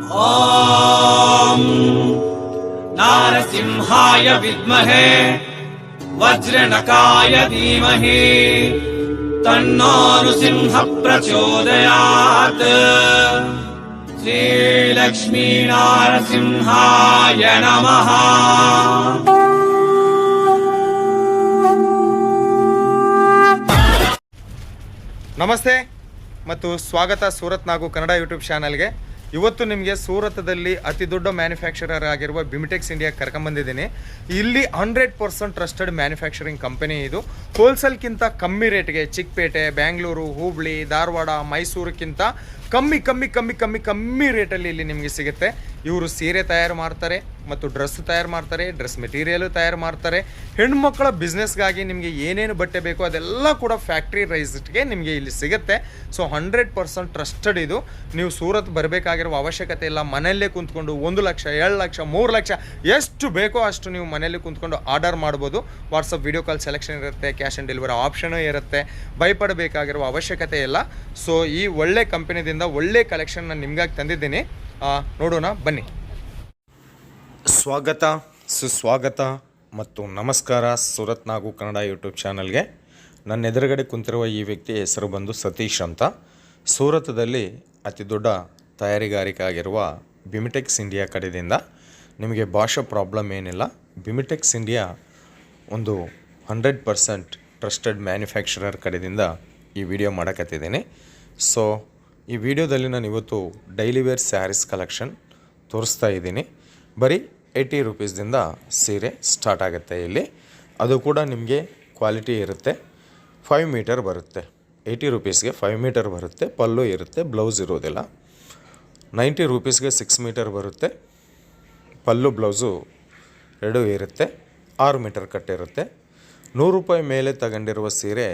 ॐ नारसिंहाय विद्महे वज्रनकाय धीमहि तन्नो नृसिंह प्रचोदयात्। श्रीलक्ष्मी नारसिंहाय नमः। ನಮಸ್ತೆ ಮತ್ತು ಸ್ವಾಗತ ಸೂರತ್ ನಾಗು ಕನ್ನಡ ಯೂಟ್ಯೂಬ್ ಚಾನಲ್ಗೆ. ಇವತ್ತು ನಿಮಗೆ ಸೂರತದಲ್ಲಿ ಅತಿ ದೊಡ್ಡ ಮ್ಯಾನುಫ್ಯಾಕ್ಚರರ್ ಆಗಿರುವ ಬಿಮಿಟೆಕ್ಸ್ ಇಂಡಿಯಾ ಕರ್ಕೊಂಬಂದಿದ್ದೀನಿ. ಇಲ್ಲಿ 100% ಟ್ರಸ್ಟೆಡ್ ಮ್ಯಾನುಫ್ಯಾಕ್ಚರಿಂಗ್ ಕಂಪನಿ ಇದು. ಹೋಲ್ಸೇಲ್ಗಿಂತ ಕಮ್ಮಿ ರೇಟ್ಗೆ ಚಿಕ್ಕಪೇಟೆ, ಬ್ಯಾಂಗ್ಳೂರು, ಹುಬ್ಳಿ, ಧಾರವಾಡ, ಮೈಸೂರಕ್ಕಿಂತ ಕಮ್ಮಿ ರೇಟಲ್ಲಿ ಇಲ್ಲಿ ನಿಮಗೆ ಸಿಗುತ್ತೆ. ಇವರು ಸೀರೆ ತಯಾರು ಮಾಡ್ತಾರೆ ಮತ್ತು ಡ್ರೆಸ್ ತಯಾರು ಮಾಡ್ತಾರೆ, ಡ್ರೆಸ್ ಮೆಟೀರಿಯಲ್ ತಯಾರು ಮಾಡ್ತಾರೆ. ಹೆಣ್ಮಕ್ಳ ಬಿಸ್ನೆಸ್ಗಾಗಿ ನಿಮಗೆ ಏನೇನು ಬಟ್ಟೆ ಬೇಕೋ ಅದೆಲ್ಲ ಕೂಡ ಫ್ಯಾಕ್ಟ್ರಿ ರೈಸ್ಗೆ ನಿಮಗೆ ಇಲ್ಲಿ ಸಿಗುತ್ತೆ. ಸೊ 100% ಟ್ರಸ್ಟೆಡ್ ಇದು. ನೀವು ಸೂರತ್ ಬರಬೇಕಾಗಿರುವ ಅವಶ್ಯಕತೆ ಇಲ್ಲ. ಮನೆಯಲ್ಲೇ ಕುಂತ್ಕೊಂಡು 1 ಲಕ್ಷ, 2 ಲಕ್ಷ, 3 ಲಕ್ಷ ಎಷ್ಟು ಬೇಕೋ ಅಷ್ಟು ನೀವು ಮನೆಯಲ್ಲಿ ಕುಂತ್ಕೊಂಡು ಆರ್ಡರ್ ಮಾಡ್ಬೋದು. ವಾಟ್ಸಪ್ ವಿಡಿಯೋ ಕಾಲ್ ಸೆಲೆಕ್ಷನ್ ಇರುತ್ತೆ, ಕ್ಯಾಶ್ ಆನ್ ಡೆಲಿವರಿ ಆಪ್ಷನು ಇರುತ್ತೆ. ಭಯಪಡಬೇಕಾಗಿರುವ ಅವಶ್ಯಕತೆ ಇಲ್ಲ. ಸೊ ಈ ಒಳ್ಳೆ ಕಂಪನಿದಿಂದ ಒಳ್ಳೆ ಕಲೆಕ್ಷನ್ ನಾನು ನಿಮ್ಗಾಗಿ ತಂದಿದ್ದೀನಿ. ನೋಡೋಣ ಬನ್ನಿ. ಸ್ವಾಗತ, ಸುಸ್ವಾಗತ ಮತ್ತು ನಮಸ್ಕಾರ ಸೂರತ್ ನಾಗು ಕನ್ನಡ ಯೂಟ್ಯೂಬ್ ಚಾನಲ್ಗೆ. ನನ್ನ ಎದುರುಗಡೆ ಕುಂತಿರುವ ಈ ವ್ಯಕ್ತಿ ಹೆಸರು ಬಂದು ಸತೀಶ್ ಅಂತ. ಸೂರತದಲ್ಲಿ ಅತಿ ದೊಡ್ಡ ತಯಾರಿಗಾರಿಕೆ ಆಗಿರುವ ಬಿಮಿಟೆಕ್ಸ್ ಇಂಡಿಯಾ ಕಡೆಯಿಂದ ನಿಮಗೆ ಭಾಷಾ ಪ್ರಾಬ್ಲಮ್ ಏನಿಲ್ಲ. ಬಿಮಿಟೆಕ್ಸ್ ಇಂಡಿಯಾ ಒಂದು 100% ಟ್ರಸ್ಟೆಡ್ ಮ್ಯಾನುಫ್ಯಾಕ್ಚರರ್ ಕಡೆಯಿಂದ ಈ ವಿಡಿಯೋ ಮಾಡೋಕತ್ತಿದ್ದೀನಿ. ಸೊ ಈ ವಿಡಿಯೋದಲ್ಲಿ ನಾನು ಇವತ್ತು ಡೈಲಿ ವೇರ್ ಸ್ಯಾರೀಸ್ ಕಲೆಕ್ಷನ್ ತೋರಿಸ್ತಾ ಇದ್ದೀನಿ. ಬರೀ 80 ರೂಪೀಸ್ದಿಂದ ಸೀರೆ ಸ್ಟಾರ್ಟ್ ಆಗುತ್ತೆ ಇಲ್ಲಿ. ಅದು ಕೂಡ ನಿಮಗೆ ಕ್ವಾಲಿಟಿ ಇರುತ್ತೆ. 5 ಮೀಟರ್ ಬರುತ್ತೆ. 80 ರೂಪೀಸ್ಗೆ 5 ಮೀಟರ್ ಬರುತ್ತೆ. ಪಲ್ಲು ಇರುತ್ತೆ, ಬ್ಲೌಸ್ ಇರೋದಿಲ್ಲ. 90 ರೂಪೀಸ್ಗೆ 6 ಮೀಟರ್ ಬರುತ್ತೆ. ಪಲ್ಲು ಬ್ಲೌಸು ಎರಡೂ ಇರುತ್ತೆ. 6 ಮೀಟರ್ ಕಟ್ಟಿರುತ್ತೆ. 100 ರೂಪಾಯಿ ಮೇಲೆ ತಗೊಂಡಿರುವ ಸೀರೆ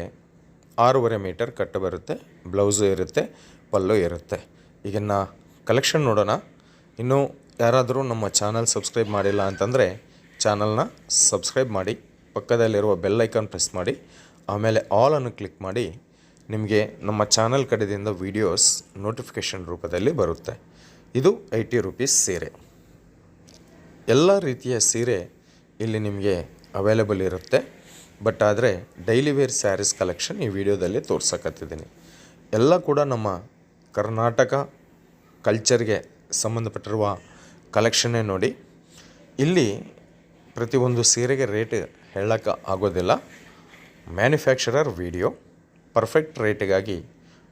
6.5 ಮೀಟರ್ ಕಟ್ಟು ಬರುತ್ತೆ. ಬ್ಲೌಸು ಇರುತ್ತೆ, ಪಲ್ಲು ಇರುತ್ತೆ. ಈಗಿನ ಕಲೆಕ್ಷನ್ ನೋಡೋಣ. ಇನ್ನೂ ಯಾರಾದರೂ ನಮ್ಮ ಚಾನಲ್ ಸಬ್ಸ್ಕ್ರೈಬ್ ಮಾಡಿಲ್ಲ ಅಂತಂದರೆ ಚಾನಲ್ನ ಸಬ್ಸ್ಕ್ರೈಬ್ ಮಾಡಿ, ಪಕ್ಕದಲ್ಲಿರುವ ಬೆಲ್ ಐಕಾನ್ ಪ್ರೆಸ್ ಮಾಡಿ, ಆಮೇಲೆ ಆಲನ್ನು ಕ್ಲಿಕ್ ಮಾಡಿ. ನಿಮಗೆ ನಮ್ಮ ಚಾನಲ್ ಕಡೆಯಿಂದ ವೀಡಿಯೋಸ್ ನೋಟಿಫಿಕೇಷನ್ ರೂಪದಲ್ಲಿ ಬರುತ್ತೆ. ಇದು 80 ರೂಪೀಸ್ ಸೀರೆ. ಎಲ್ಲ ರೀತಿಯ ಸೀರೆ ಇಲ್ಲಿ ನಿಮಗೆ ಅವೈಲೇಬಲ್ ಇರುತ್ತೆ. ಬಟ್ ಆದರೆ ಡೈಲಿ ವೇರ್ ಸ್ಯಾರೀಸ್ ಕಲೆಕ್ಷನ್ ಈ ವಿಡಿಯೋದಲ್ಲಿ ತೋರ್ಸಕತ್ತಿದ್ದೀನಿ. ಎಲ್ಲ ಕೂಡ ನಮ್ಮ ಕರ್ನಾಟಕ ಕಲ್ಚರ್ಗೆ ಸಂಬಂಧಪಟ್ಟಿರುವ ಕಲೆಕ್ಷನ್ನೇ ನೋಡಿ. ಇಲ್ಲಿ ಪ್ರತಿಯೊಂದು ಸೀರೆಗೆ ರೇಟ್ ಹೇಳೋಕ್ಕೆ ಆಗೋದಿಲ್ಲ. ಮ್ಯಾನುಫ್ಯಾಕ್ಚರರ್ ವಿಡಿಯೋ ಪರ್ಫೆಕ್ಟ್ ರೇಟಿಗಾಗಿ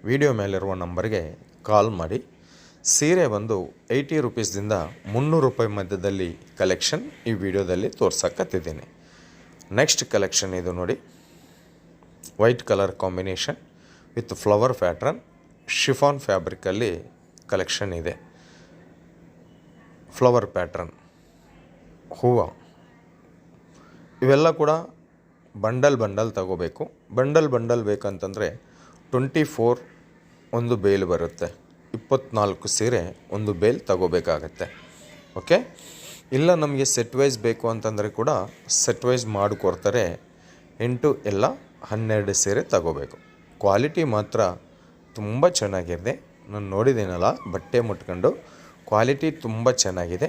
ವಿಡಿಯೋ ಮೇಲಿರುವ ನಂಬರ್ಗೆ ಕಾಲ್ ಮಾಡಿ. ಸೀರೆ ಬಂದು 80 ರೂಪೀಸ್ದಿಂದ 300 ರೂಪಾಯಿ ಮಧ್ಯದಲ್ಲಿ ಕಲೆಕ್ಷನ್ ಈ ವಿಡಿಯೋದಲ್ಲಿ ತೋರ್ಸಕತ್ತಿದ್ದೀನಿ. ನೆಕ್ಸ್ಟ್ ಕಲೆಕ್ಷನ್ ಇದು ನೋಡಿ. White colour combination with flower pattern, chiffon ಫ್ಯಾಬ್ರಿಕಲ್ಲಿ ಕಲೆಕ್ಷನ್ ಇದೆ. ಫ್ಲವರ್ ಪ್ಯಾಟ್ರನ್, ಹೂವು, ಇವೆಲ್ಲ ಕೂಡ ಬಂಡಲ್ ತಗೋಬೇಕು. ಬಂಡಲ್ ಬೇಕಂತಂದರೆ 24 ಒಂದು ಬೇಲ್ ಬರುತ್ತೆ. 24 ಸೀರೆ ಒಂದು ಬೇಲ್ ತಗೋಬೇಕಾಗತ್ತೆ. ಓಕೆ. ಇಲ್ಲ ನಮಗೆ ಸೆಟ್ ವೈಸ್ ಬೇಕು ಅಂತಂದರೆ ಕೂಡ ಸೆಟ್ ವೈಸ್ ಮಾಡಿಕೊಡ್ತಾರೆ. 8 ಎಲ್ಲ 12 ಸೀರೆ ತಗೋಬೇಕು. ಕ್ವಾಲಿಟಿ ಮಾತ್ರ ತುಂಬ ಚೆನ್ನಾಗಿದೆ. ನಾನು ನೋಡಿದ್ದೀನಲ್ಲ ಬಟ್ಟೆ ಮುಟ್ಕೊಂಡು, ಕ್ವಾಲಿಟಿ ತುಂಬ ಚೆನ್ನಾಗಿದೆ.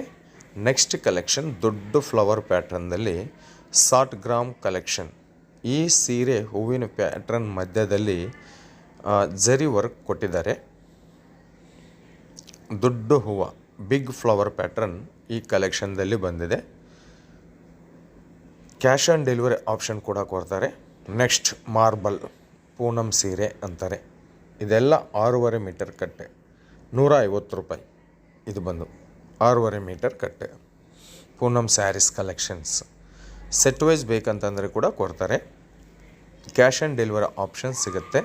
ನೆಕ್ಸ್ಟ್ ಕಲೆಕ್ಷನ್ ದೊಡ್ಡ ಫ್ಲವರ್ ಪ್ಯಾಟ್ರನ್ನಲ್ಲಿ 60 ಗ್ರಾಮ್ ಕಲೆಕ್ಷನ್. ಈ ಸೀರೆ ಹೂವಿನ ಪ್ಯಾಟ್ರನ್ ಮಧ್ಯದಲ್ಲಿ ಜರಿ ವರ್ಕ್ ಕೊಟ್ಟಿದ್ದಾರೆ. ದೊಡ್ಡ ಹೂವು, ಬಿಗ್ ಫ್ಲವರ್ ಪ್ಯಾಟ್ರನ್ ಈ ಕಲೆಕ್ಷನ್ದಲ್ಲಿ ಬಂದಿದೆ. ಕ್ಯಾಶ್ ಆನ್ ಡೆಲಿವರಿ ಆಪ್ಷನ್ ಕೂಡ ಕೊಡ್ತಾರೆ. ನೆಕ್ಸ್ಟ್ ಮಾರ್ಬಲ್ ಪೂನಮ್ ಸೀರೆ ಅಂತಾರೆ. ಇದೆಲ್ಲ 6.5 ಮೀಟರ್ ಕಟ್ಟೆ, 150 ರೂಪಾಯಿ. ಇದು ಬಂದು 6.5 ಮೀಟರ್ ಕಟ್ಟೆ Poonam saris collections. Set wise ಬೇಕಂತಂದರೆ ಕೂಡ ಕೊಡ್ತಾರೆ. ಕ್ಯಾಶ್ ಆನ್ ಡೆಲಿವರಿ ಆಪ್ಷನ್ ಸಿಗುತ್ತೆ.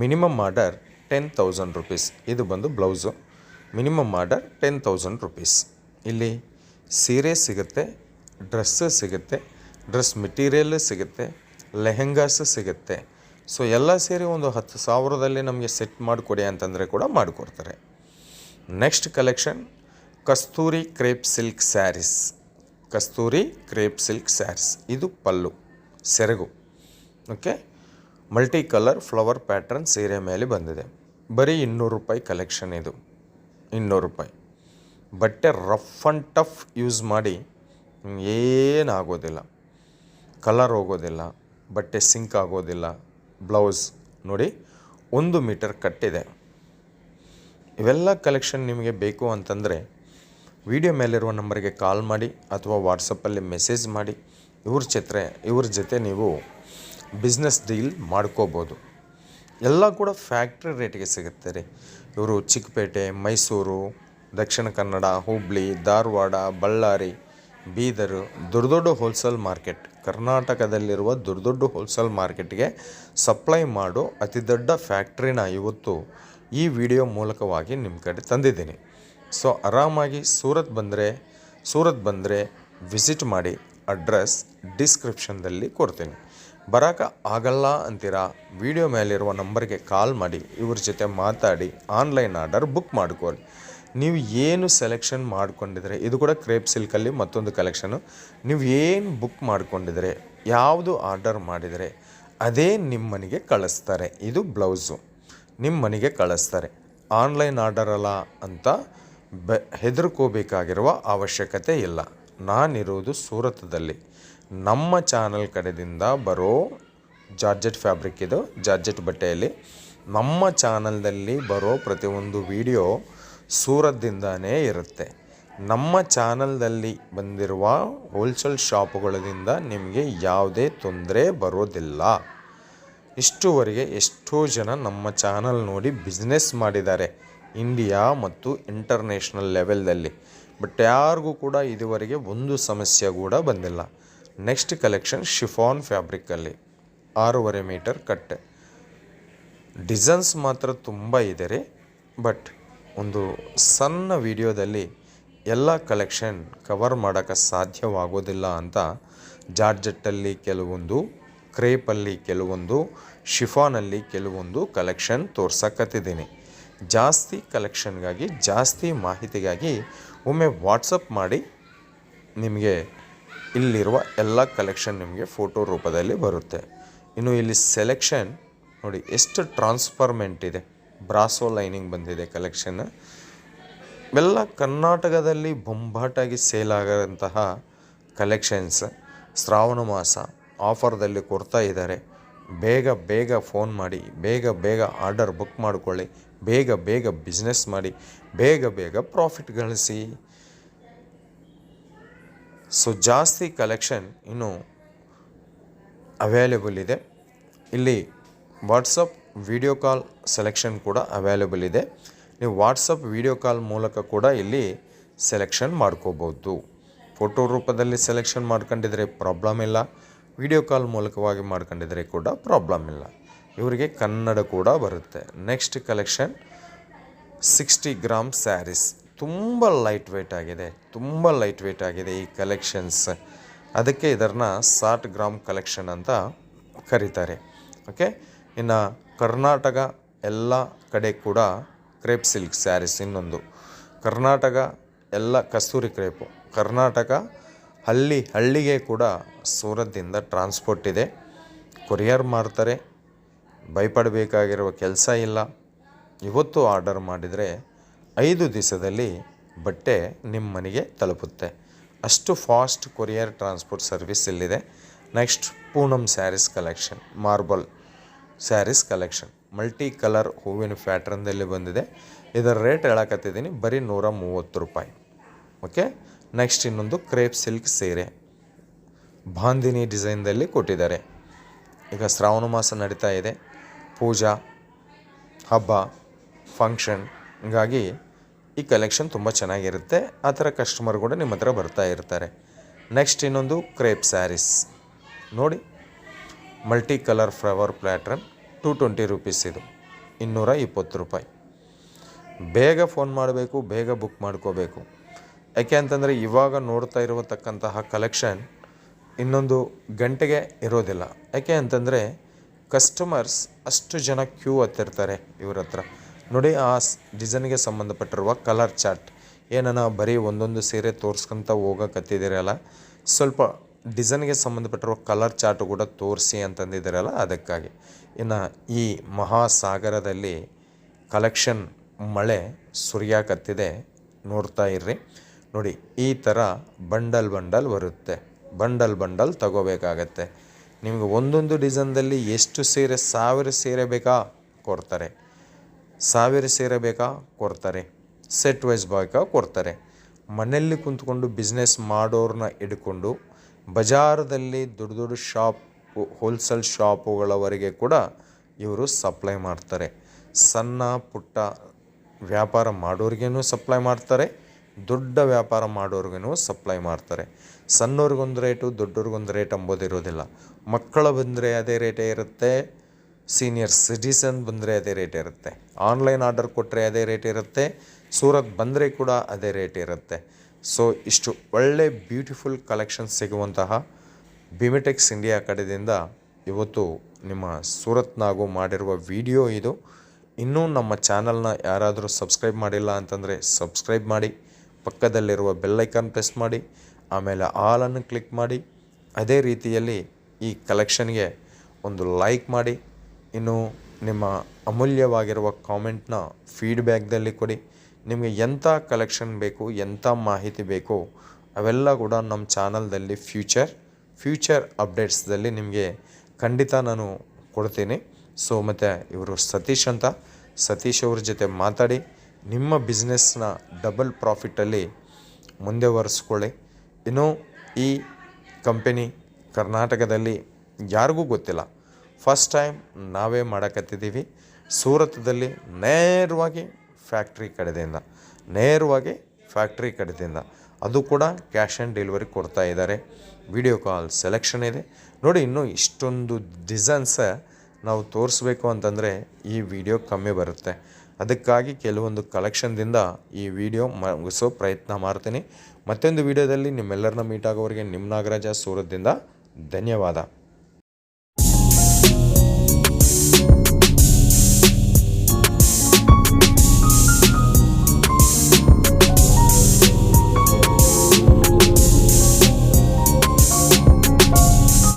Minimum order 10,000 rupees. ಇದು ಬಂದು ಬ್ಲೌಸು. Minimum order 10,000 rupees. ಇಲ್ಲಿ ಸೀರೆ ಸಿಗುತ್ತೆ, ಡ್ರೆಸ್ಸು ಸಿಗುತ್ತೆ, ಡ್ರೆಸ್ ಮೆಟೀರಿಯಲ್ ಸಿಗುತ್ತೆ, ಲೆಹೆಂಗಾಸ್ ಸಿಗುತ್ತೆ. ಸೊ ಎಲ್ಲ ಸೇರಿ ಒಂದು 10,000ದಲ್ಲಿ ನಮಗೆ ಸೆಟ್ ಮಾಡಿಕೊಡಿ ಅಂತಂದರೆ ಕೂಡ ಮಾಡಿಕೊಡ್ತಾರೆ. ನೆಕ್ಸ್ಟ್ ಕಲೆಕ್ಷನ್ ಕಸ್ತೂರಿ ಕ್ರೇಪ್ ಸಿಲ್ಕ್ ಸ್ಯಾರೀಸ್. ಕಸ್ತೂರಿ ಕ್ರೇಪ್ ಸಿಲ್ಕ್ ಸ್ಯಾರೀಸ್, ಇದು ಪಲ್ಲು, ಸೆರಗು. Okay. Multi colour flower pattern ಸೀರೆ ಮೇಲೆ ಬಂದಿದೆ. ಬರೀ 200 ರೂಪಾಯಿ ಕಲೆಕ್ಷನ್. ಇದು 200 ರೂಪಾಯಿ. ಬಟ್ಟೆ ರಫ್ ಆ್ಯಂಡ್ ಟಫ್ ಯೂಸ್ ಮಾಡಿ ಏನಾಗೋದಿಲ್ಲ, ಕಲರ್ ಹೋಗೋದಿಲ್ಲ, ಬಟ್ಟೆ ಸಿಂಕ್ ಆಗೋದಿಲ್ಲ. ಬ್ಲೌಸ್ ನೋಡಿ 1 ಮೀಟರ್ ಕಟ್ಟಿದೆ. ಇವೆಲ್ಲ ಕಲೆಕ್ಷನ್ ನಿಮಗೆ ಬೇಕು ಅಂತಂದರೆ ವಿಡಿಯೋ ಮೇಲಿರುವ ನಂಬರ್ಗೆ ಕಾಲ್ ಮಾಡಿ ಅಥವಾ ವಾಟ್ಸಪ್ಪಲ್ಲಿ ಮೆಸೇಜ್ ಮಾಡಿ ಇವ್ರ ಜೊತೆ ನೀವು ಬಿಸ್ನೆಸ್ ಡೀಲ್ ಮಾಡ್ಕೋಬೋದು. ಎಲ್ಲ ಕೂಡ ಫ್ಯಾಕ್ಟ್ರಿ ರೇಟಿಗೆ ಸಿಗುತ್ತೆ ರೀ. ಇವರು ಚಿಕ್ಕಪೇಟೆ, ಮೈಸೂರು, ದಕ್ಷಿಣ ಕನ್ನಡ, ಹುಬ್ಬಳ್ಳಿ, ಧಾರವಾಡ, ಬಳ್ಳಾರಿ, ಬೀದರು ದೊಡ್ಡ ಹೋಲ್ಸೇಲ್ ಮಾರ್ಕೆಟ್, ಕರ್ನಾಟಕದಲ್ಲಿರುವ ದೊಡ್ಡ ಹೋಲ್ಸೇಲ್ ಮಾರ್ಕೆಟ್ಗೆ ಸಪ್ಲೈ ಮಾಡೋ ಅತಿ ದೊಡ್ಡ ಫ್ಯಾಕ್ಟ್ರಿನ ಇವತ್ತು ಈ ವಿಡಿಯೋ ಮೂಲಕವಾಗಿ ನಿಮ್ಮ ಕಡೆ ತಂದಿದ್ದೀನಿ. ಸೊ ಆರಾಮಾಗಿ ಸೂರತ್ ಬಂದರೆ ವಿಸಿಟ್ ಮಾಡಿ. ಅಡ್ರೆಸ್ ಡಿಸ್ಕ್ರಿಪ್ಷನ್ದಲ್ಲಿ ಕೊಡ್ತೀನಿ. ಬರೋಕೆ ಆಗಲ್ಲ ಅಂತೀರಾ, ವಿಡಿಯೋ ಮೇಲಿರುವ ನಂಬರ್ಗೆ ಕಾಲ್ ಮಾಡಿ ಇವ್ರ ಜೊತೆ ಮಾತಾಡಿ ಆನ್ಲೈನ್ ಆರ್ಡರ್ ಬುಕ್ ಮಾಡ್ಕೊಳ್ಳಿ. ನೀವು ಏನು ಸೆಲೆಕ್ಷನ್ ಮಾಡ್ಕೊಂಡಿದ್ರೆ, ಇದು ಕೂಡ ಕ್ರೇಪ್ ಸಿಲ್ಕಲ್ಲಿ ಮತ್ತೊಂದು ಕಲೆಕ್ಷನು, ನೀವು ಏನು ಬುಕ್ ಮಾಡ್ಕೊಂಡಿದ್ರೆ, ಯಾವುದು ಆರ್ಡರ್ ಮಾಡಿದರೆ ಅದೇ ನಿಮ್ಮ ಮನೆಗೆ ಕಳಿಸ್ತಾರೆ. ಇದು ಬ್ಲೌಸು ನಿಮ್ಮ ಮನೆಗೆ ಕಳಿಸ್ತಾರೆ. ಆನ್ಲೈನ್ ಆರ್ಡರ್ ಅಲ್ಲ ಅಂತ ಹೆದರ್ಕೋಬೇಕಾಗಿರುವ ಅವಶ್ಯಕತೆ ಇಲ್ಲ. ನಾನಿರೋದು ಸೂರತದಲ್ಲಿ. ನಮ್ಮ ಚಾನಲ್ ಕಡೆಯಿಂದ ಬರೋ ಜಾರ್ಜೆಟ್ ಫ್ಯಾಬ್ರಿಕ್, ಇದು ಜಾರ್ಜೆಟ್ ಬಟ್ಟೆಯಲ್ಲಿ ನಮ್ಮ ಚಾನಲ್ದಲ್ಲಿ ಬರೋ ಪ್ರತಿಯೊಂದು ವಿಡಿಯೋ ಸೂರತ್ದಿಂದನೇ ಇರುತ್ತೆ. ನಮ್ಮ ಚಾನಲ್ದಲ್ಲಿ ಬಂದಿರುವ ಹೋಲ್ಸೇಲ್ ಶಾಪುಗಳಿಂದ ನಿಮಗೆ ಯಾವುದೇ ತೊಂದರೆ ಬರೋದಿಲ್ಲ. ಇಷ್ಟುವರೆಗೆ ಎಷ್ಟೋ ಜನ ನಮ್ಮ ಚಾನಲ್ ನೋಡಿ ಬಿಸ್ನೆಸ್ ಮಾಡಿದ್ದಾರೆ ಇಂಡಿಯಾ ಮತ್ತು ಇಂಟರ್ನ್ಯಾಷನಲ್ ಲೆವೆಲ್ದಲ್ಲಿ. ಬಟ್ ಯಾರಿಗೂ ಕೂಡ ಇದುವರೆಗೆ ಒಂದು ಸಮಸ್ಯೆ ಕೂಡ ಬಂದಿಲ್ಲ. ನೆಕ್ಸ್ಟ್ ಕಲೆಕ್ಷನ್ ಶಿಫಾನ್ ಫ್ಯಾಬ್ರಿಕ್ಕಲ್ಲಿ 6.5 ಮೀಟರ್ ಕಟ್. ಡಿಸೈನ್ಸ್ ಮಾತ್ರ ತುಂಬ ಇದೆ ರೀ. ಬಟ್ ಒಂದು ಸಣ್ಣ ವಿಡಿಯೋದಲ್ಲಿ ಎಲ್ಲ ಕಲೆಕ್ಷನ್ ಕವರ್ ಮಾಡೋಕ್ಕೆ ಸಾಧ್ಯವಾಗೋದಿಲ್ಲ ಅಂತ ಜಾರ್ಜೆಟ್ಟಲ್ಲಿ ಕೆಲವೊಂದು, ಕ್ರೇಪಲ್ಲಿ ಕೆಲವೊಂದು, ಶಿಫಾನಲ್ಲಿ ಕೆಲವೊಂದು ಕಲೆಕ್ಷನ್ ತೋರ್ಸಕತ್ತಿದ್ದೀನಿ. ಜಾಸ್ತಿ ಕಲೆಕ್ಷನ್ಗಾಗಿ, ಜಾಸ್ತಿ ಮಾಹಿತಿಗಾಗಿ ಒಮ್ಮೆ ವಾಟ್ಸಪ್ ಮಾಡಿ. ನಿಮಗೆ ಇಲ್ಲಿರುವ ಎಲ್ಲ ಕಲೆಕ್ಷನ್ ನಿಮಗೆ ಫೋಟೋ ರೂಪದಲ್ಲಿ ಬರುತ್ತೆ. ಇನ್ನು ಇಲ್ಲಿ ಸೆಲೆಕ್ಷನ್ ನೋಡಿ ಎಷ್ಟು ಟ್ರಾನ್ಸ್ಫರ್ಮೆಂಟ್ ಇದೆ. ಬ್ರಾಸೋ ಲೈನಿಂಗ್ ಬಂದಿದೆ ಕಲೆಕ್ಷನ್. ಎಲ್ಲ ಕರ್ನಾಟಕದಲ್ಲಿ ಬೊಂಬಾಟಾಗಿ ಸೇಲ್ ಆಗೋಂತಹ ಕಲೆಕ್ಷನ್ಸ್. ಶ್ರಾವಣ ಮಾಸ ಆಫರ್ದಲ್ಲಿ ಕೊಡ್ತಾ ಇದ್ದಾರೆ. ಬೇಗ ಫೋನ್ ಮಾಡಿ, ಬೇಗ ಆರ್ಡರ್ ಬುಕ್ ಮಾಡಿಕೊಳ್ಳಿ, ಬೇಗ ಬಿಸ್ನೆಸ್ ಮಾಡಿ, ಬೇಗ ಪ್ರಾಫಿಟ್ ಗಳಿಸಿ. ಸೊ ಜಾಸ್ತಿ ಕಲೆಕ್ಷನ್ ಇನ್ನು ಅವೈಲೇಬಲ್ ಇದೆ. ಇಲ್ಲಿ ವಾಟ್ಸಪ್ ವಿಡಿಯೋ ಕಾಲ್ ಸೆಲೆಕ್ಷನ್ ಕೂಡ ಅವೈಲೇಬಲ್ ಇದೆ. ನೀವು ವಾಟ್ಸಪ್ ವಿಡಿಯೋ ಕಾಲ್ ಮೂಲಕ ಕೂಡ ಇಲ್ಲಿ ಸೆಲೆಕ್ಷನ್ ಮಾಡ್ಕೋಬೋದು. ಫೋಟೋ ರೂಪದಲ್ಲಿ ಸೆಲೆಕ್ಷನ್ ಮಾಡ್ಕೊಂಡಿದ್ರೆ ಪ್ರಾಬ್ಲಮ್ ಇಲ್ಲ, ವಿಡಿಯೋ ಕಾಲ್ ಮೂಲಕವಾಗಿ ಮಾಡ್ಕೊಂಡಿದ್ರೆ ಕೂಡ ಪ್ರಾಬ್ಲಮ್ ಇಲ್ಲ. ಇವರಿಗೆ ಕನ್ನಡ ಕೂಡ ಬರುತ್ತೆ. Next collection 60 gram sarees. ತುಂಬ ಲೈಟ್ ವೆಯ್ಟ್ ಆಗಿದೆ ಈ ಕಲೆಕ್ಷನ್ಸ್. ಅದಕ್ಕೆ ಇದನ್ನು 60 ಗ್ರಾಮ್ ಕಲೆಕ್ಷನ್ ಅಂತ ಕರೀತಾರೆ. ಓಕೆ. ಇನ್ನು ಕರ್ನಾಟಕ ಎಲ್ಲ ಕಡೆ ಕೂಡ ಕ್ರೇಪ್ ಸಿಲ್ಕ್ ಸ್ಯಾರೀಸ್. ಇನ್ನೊಂದು ಕರ್ನಾಟಕ ಎಲ್ಲ ಕಸ್ತೂರಿ ಕ್ರೇಪು. ಕರ್ನಾಟಕ ಹಳ್ಳಿಗೆ ಕೂಡ ಸೂರತ್ದಿಂದ ಟ್ರಾನ್ಸ್ಪೋರ್ಟ್ ಇದೆ. ಕೊರಿಯರ್ ಮಾಡ್ತಾರೆ. ಭಯಪಡಬೇಕಾಗಿರುವ ಕೆಲಸ ಇಲ್ಲ. ಇವತ್ತು ಆರ್ಡರ್ ಮಾಡಿದರೆ 5 ದಿವಸದಲ್ಲಿ ಬಟ್ಟೆ ನಿಮ್ಮ ಮನೆಗೆ ತಲುಪುತ್ತೆ. ಅಷ್ಟು ಫಾಸ್ಟ್ ಕೊರಿಯರ್ ಟ್ರಾನ್ಸ್ಪೋರ್ಟ್ ಸರ್ವಿಸ್ ಇಲ್ಲಿದೆ. Next Poonam sarees collection, marble sarees collection, multi colour ಹೂವಿನ ಪ್ಯಾಟ್ರನ್ದಲ್ಲಿ ಬಂದಿದೆ. ಇದರ ರೇಟ್ ಹೇಳಕತ್ತಿದ್ದೀನಿ ಬರೀ 130 ರೂಪಾಯಿ. ಓಕೆ. ನೆಕ್ಸ್ಟ್ ಇನ್ನೊಂದು ಕ್ರೇಪ್ ಸಿಲ್ಕ್ ಸೀರೆ ಬಾಂದಿನಿ ಡಿಸೈನ್ದಲ್ಲಿ ಕೊಟ್ಟಿದ್ದಾರೆ. ಈಗ ಶ್ರಾವಣ ಮಾಸ ನಡೀತಾ ಇದೆ, ಪೂಜಾ, ಹಬ್ಬ, ಫಂಕ್ಷನ್, ಹೀಗಾಗಿ ಈ ಕಲೆಕ್ಷನ್ ತುಂಬ ಚೆನ್ನಾಗಿರುತ್ತೆ. ಆ ಥರ ಕಸ್ಟಮರ್ ಕೂಡ ನಿಮ್ಮ ಹತ್ರ ಬರ್ತಾ ಇರ್ತಾರೆ. ನೆಕ್ಸ್ಟ್ ಇನ್ನೊಂದು ಕ್ರೇಪ್ ಸ್ಯಾರೀಸ್ ನೋಡಿ, multi colour flower pattern 220 rupees. ಇದು 220 ರೂಪಾಯಿ. ಬೇಗ ಫೋನ್ ಮಾಡಬೇಕು, ಬೇಗ ಬುಕ್ ಮಾಡ್ಕೋಬೇಕು. ಯಾಕೆ ಅಂತಂದರೆ ಇವಾಗ ನೋಡ್ತಾ ಇರತಕ್ಕಂತಹ ಕಲೆಕ್ಷನ್ ಇನ್ನೊಂದು ಗಂಟೆಗೆ ಇರೋದಿಲ್ಲ. ಯಾಕೆ ಅಂತಂದರೆ ಕಸ್ಟಮರ್ಸ್ ಅಷ್ಟು ಜನ ಕ್ಯೂ ಹತ್ತಿರ್ತಾರೆ ಇವ್ರ ಹತ್ರ. ನೋಡಿ, ಆ ಡಿಸೈನ್ಗೆ ಸಂಬಂಧಪಟ್ಟಿರುವ ಕಲರ್ ಚಾರ್ಟ್ ಏನನ ಬರೀ ಒಂದೊಂದು ಸೀರೆ ತೋರಿಸ್ಕೊಂತ ಹೋಗೋಕತ್ತಿದ್ದೀರಲ್ಲ, ಸ್ವಲ್ಪ ಡಿಸೈನ್ಗೆ ಸಂಬಂಧಪಟ್ಟಿರುವ ಕಲರ್ ಚಾರ್ಟ್ ಕೂಡ ತೋರಿಸಿ ಅಂತಂದಿದ್ದೀರಲ್ಲ, ಅದಕ್ಕಾಗಿ. ಇನ್ನು ಈ ಮಹಾಸಾಗರದಲ್ಲಿ ಕಲೆಕ್ಷನ್ ಮಳೆ ಸುರಿಯಾಕತ್ತಿದೆ. ನೋಡ್ತಾ ಇರ್ರಿ. ನೋಡಿ ಈ ಥರ ಬಂಡಲ್ ಬರುತ್ತೆ. ಬಂಡಲ್ ತಗೋಬೇಕಾಗತ್ತೆ. ನಿಮಗೆ ಒಂದೊಂದು ಡಿಸೈನ್ದಲ್ಲಿ ಎಷ್ಟು ಸೀರೆ 1000 ಸೀರೆ ಬೇಕಾ ಕೊಡ್ತಾರೆ, 1000 ಸೀರೆ ಬೇಕಾ ಕೊಡ್ತಾರೆ, ಸೆಟ್ ವೈಸ್ ಬೇಕಾ ಕೊಡ್ತಾರೆ. ಮನೆಯಲ್ಲಿ ಕುಂತ್ಕೊಂಡು ಬಿಸ್ನೆಸ್ ಮಾಡೋರನ್ನ ಹಿಡ್ಕೊಂಡು ಬಜಾರದಲ್ಲಿ ದೊಡ್ಡ ಶಾಪು, ಹೋಲ್ಸೇಲ್ ಶಾಪುಗಳವರೆಗೆ ಕೂಡ ಇವರು ಸಪ್ಲೈ ಮಾಡ್ತಾರೆ. ಸಣ್ಣ ಪುಟ್ಟ ವ್ಯಾಪಾರ ಮಾಡೋರಿಗೇನು ಸಪ್ಲೈ ಮಾಡ್ತಾರೆ, ದೊಡ್ಡ ವ್ಯಾಪಾರ ಮಾಡೋರಿಗೂ ಸಪ್ಲೈ ಮಾಡ್ತಾರೆ. ಸಣ್ಣವ್ರಿಗೊಂದು ರೇಟು, ದೊಡ್ಡವ್ರಿಗೊಂದು ರೇಟ್ ಅಂಬೋದಿರೋದಿಲ್ಲ. ಮಕ್ಕಳು ಬಂದರೆ ಅದೇ ರೇಟೇ ಇರುತ್ತೆ, ಸೀನಿಯರ್ ಸಿಟಿಸನ್ ಬಂದರೆ ಅದೇ ರೇಟ್ ಇರುತ್ತೆ, ಆನ್ಲೈನ್ ಆರ್ಡರ್ ಕೊಟ್ಟರೆ ಅದೇ ರೇಟ್ ಇರುತ್ತೆ, ಸೂರತ್ ಬಂದರೆ ಕೂಡ ಅದೇ ರೇಟ್ ಇರುತ್ತೆ. ಸೊ ಇಷ್ಟು ಒಳ್ಳೆ ಬ್ಯೂಟಿಫುಲ್ ಕಲೆಕ್ಷನ್ ಸಿಗುವಂತಹ ಬಿಮಿಟೆಕ್ಸ್ ಇಂಡಿಯಾ ಕಡೆಯಿಂದ ಇವತ್ತು ನಿಮ್ಮ ಸೂರತ್ ನಾಗು ಮಾಡಿರುವ ವಿಡಿಯೋ ಇದು. ಇನ್ನೂ ನಮ್ಮ ಚಾನಲ್ನ ಯಾರಾದರೂ ಸಬ್ಸ್ಕ್ರೈಬ್ ಮಾಡಿಲ್ಲ ಅಂತಂದರೆ ಸಬ್ಸ್ಕ್ರೈಬ್ ಮಾಡಿ, ಪಕ್ಕದಲ್ಲಿರುವ ಬೆಲ್ಲೈಕನ್ ಪ್ರೆಸ್ ಮಾಡಿ, ಆಮೇಲೆ ಆಲನ್ನು ಕ್ಲಿಕ್ ಮಾಡಿ. ಅದೇ ರೀತಿಯಲ್ಲಿ ಈ ಕಲೆಕ್ಷನ್ಗೆ ಒಂದು ಲೈಕ್ ಮಾಡಿ. ಇನ್ನು ನಿಮ್ಮ ಅಮೂಲ್ಯವಾಗಿರುವ ಕಾಮೆಂಟ್ನ ಫೀಡ್ಬ್ಯಾಕ್ದಲ್ಲಿ ಕೊಡಿ. ನಿಮಗೆ ಎಂಥ ಕಲೆಕ್ಷನ್ ಬೇಕು, ಎಂಥ ಮಾಹಿತಿ ಬೇಕು ಅವೆಲ್ಲ ಕೂಡ ನಮ್ಮ ಚಾನಲ್ದಲ್ಲಿ ಫ್ಯೂಚರ್ ಅಪ್ಡೇಟ್ಸ್ದಲ್ಲಿ ನಿಮಗೆ ಖಂಡಿತ ನಾನು ಕೊಡ್ತೀನಿ. ಸೊ ಮತ್ತು ಇವರು ಸತೀಶ್ ಅವ್ರ ಜೊತೆ ಮಾತಾಡಿ ನಿಮ್ಮ ಬಿಸ್ನೆಸ್ನ ಡಬಲ್ ಪ್ರಾಫಿಟಲ್ಲಿ ಮುಂದೆ ಒರೆಸ್ಕೊಳ್ಳಿ. ಇನ್ನು ಈ ಕಂಪೆನಿ ಕರ್ನಾಟಕದಲ್ಲಿ ಯಾರಿಗೂ ಗೊತ್ತಿಲ್ಲ, ಫಸ್ಟ್ ಟೈಮ್ ನಾವೇ ಮಾಡಕತ್ತಿದ್ದೀವಿ. ಸೂರತ್ದಲ್ಲಿ ನೇರವಾಗಿ ಫ್ಯಾಕ್ಟ್ರಿ ಕಡೆದಿಂದ ಅದು ಕೂಡ ಕ್ಯಾಶ್ ಆನ್ ಡೆಲಿವರಿ ಕೊಡ್ತಾ ಇದ್ದಾರೆ. ವಿಡಿಯೋ ಕಾಲ್ ಸೆಲೆಕ್ಷನ್ ಇದೆ ನೋಡಿ. ಇನ್ನೂ ಇಷ್ಟೊಂದು ಡಿಸೈನ್ಸ ನಾವು ತೋರಿಸ್ಬೇಕು ಅಂತಂದರೆ ಈ ವಿಡಿಯೋ ಕಮ್ಮಿ ಬರುತ್ತೆ. ಅದಕ್ಕಾಗಿ ಕೆಲವೊಂದು ಕಲೆಕ್ಷನ್ದಿಂದ ಈ ವಿಡಿಯೋ ಮುಗಿಸೋ ಪ್ರಯತ್ನ ಮಾಡ್ತೀನಿ. ಮತ್ತೊಂದು ವಿಡಿಯೋದಲ್ಲಿ ನಿಮ್ಮೆಲ್ಲರನ್ನ ಮೀಟ್ ಆಗೋವರೆಗೆ ನಿಮ್ಮ ನಾಗರಾಜ ಸೂರತ್ದಿಂದ ಧನ್ಯವಾದ.